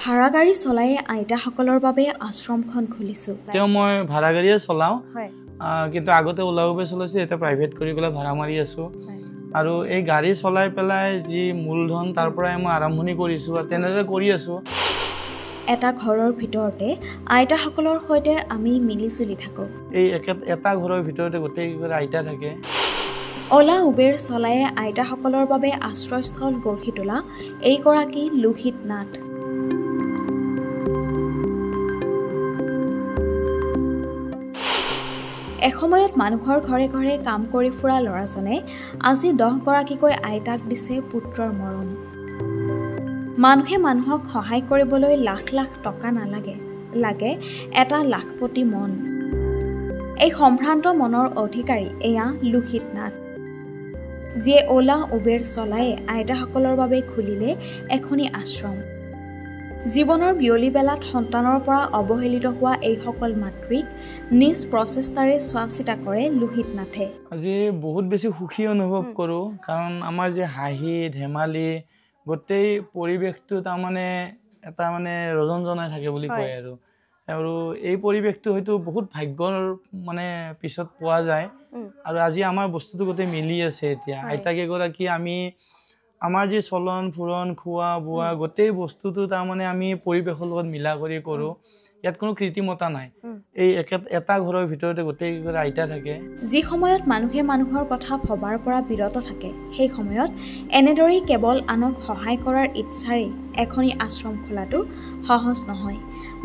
ভাড়া গাড়ী চলাই আইতাসকলৰ বাবে আশ্ৰমখন খুলিছো। তেও মই ভাড়া গাড়ীয়ে চলাও কিন্তু আগতে ওলা উবেৰ চলাইছো এটা প্ৰাইভেট কৰি পেলাই ভাড়া মাৰি আছো আৰু এই গাড়ী চলাই পেলাই যি মূলধন তাৰ পৰাই মই আৰম্ভণি কৰিছো আৰু তেনেদৰে কৰি আছো। এটা ঘৰৰ ভিতৰতে আইতাসকলৰ সৈতে আমি মিলিজুলি থাকো। এই এটা ঘৰৰ ভিতৰতে গোটেই আইতা থাকে। ওলা উবেৰ চলাই আইতাসকলৰ বাবে আশ্ৰয়স্থল গঢ়ি তোলা এইগৰাকী লোহিত নাথ। এসময়ত মানুহৰ ঘৰে ঘৰে কাম কৰি ফুৰা ল'ৰাজনে আজি 10 গৰাকীকৈ আইতাক দিছে পুত্ৰৰ মৰম। মানুহে মানুহক সহায় কৰিবলৈ লাখ লাখ টকা নালাগে, লাগে এটা লাখপতি মন। এই সম্ভ্ৰান্ত মনৰ অধিকাৰী এয়া লোহিত নাথ, যিয়ে ওলা উবেৰ চলাই আইতাসকলৰ বাবে খুলিলে এখনি আশ্ৰম। জীৱনৰ বিয়লি বেলাত সন্তানৰ পৰা অৱহেলিত হোৱা এইসকল মাতৃক নিজ প্ৰচেষ্টাৰে চোৱা চিতা কৰে লোহিত নাথে। আজি বহুত বেছি সুখী অনুভৱ কৰোঁ, কাৰণ আমাৰ যে হাঁহি ধেমালি গোটেই পৰিৱেশটো তাৰমানে এটা মানে ৰজনজনাই থাকে বুলি কয় আৰু এই পৰিৱেশটো হয়তো বহুত ভাগ্যৰ মানে পিছত পোৱা যায় আৰু আজি আমাৰ বস্তুটো গোটেই মিলি আছে। এতিয়া আইতাকেগৰাকী আমি আমাৰ যি চলন ফুৰণ খোৱা বোৱা গোটেই বস্তুটো তাৰমানে আমি পৰিৱেশৰ লগত মিলা কৰি কৰোঁ। ইয়াত কোনো কৃত্ৰিমতা নাই। এই এটা ঘৰৰ ভিতৰতে গোটেই আইতা থাকে। যি সময়ত মানুহে মানুহৰ কথা ভবাৰ পৰা বিৰত থাকে, সেই সময়ত এনেদৰেই কেৱল আনক সহায় কৰাৰ ইচ্ছাৰে এখনি আশ্ৰম খোলাটো সহজ নহয়।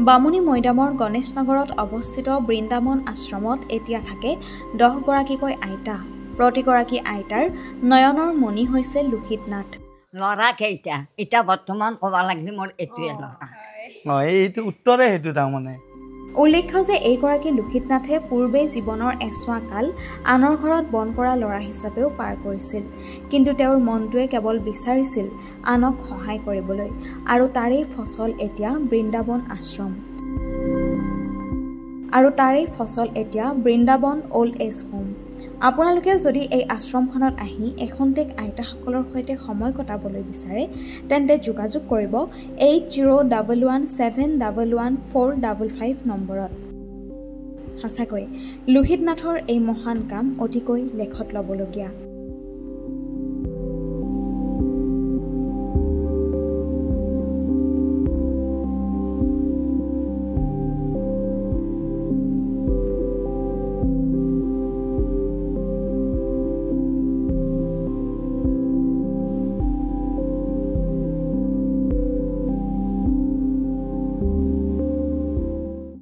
বামুণী মৈদামৰ গণেশ নগৰত অৱস্থিত বৃন্দাবন আশ্ৰমত এতিয়া থাকে 10 গৰাকীকৈ আইতা। প্ৰতিগৰাকী আইতাৰ নয়নৰ মণি হৈছে লোহিত নাথ। ল'ৰা কেইটা এতিয়া বৰ্তমান ক'ব লাগিলে মোৰ এইটোৱে ল'ৰা। এইটো উত্তৰে সেইটো তাৰমানে। উল্লেখ্য যে এইগৰাকী লোহিত নাথে পূৰ্বে জীৱনৰ এছোৱা কাল আনৰ ঘৰত বন কৰা ল'ৰা হিচাপেও পাৰ কৰিছিল, কিন্তু তেওঁৰ মনটোৱে কেৱল বিচাৰিছিল আনক সহায় কৰিবলৈ, আৰু তাৰেই ফচল এতিয়া বৃন্দাবন অল্ড এজ হোম। আপোনালোকে যদি এই আশ্ৰমখনত আহি এখন্তেক আইতাসকলৰ সৈতে সময় কটাবলৈ বিচাৰে তেন্তে যোগাযোগ কৰিব 8011711455 নম্বৰত। সঁচাকৈ লোহিত নাথৰ এই মহান কাম অতিকৈ লেখত ল'বলগীয়া।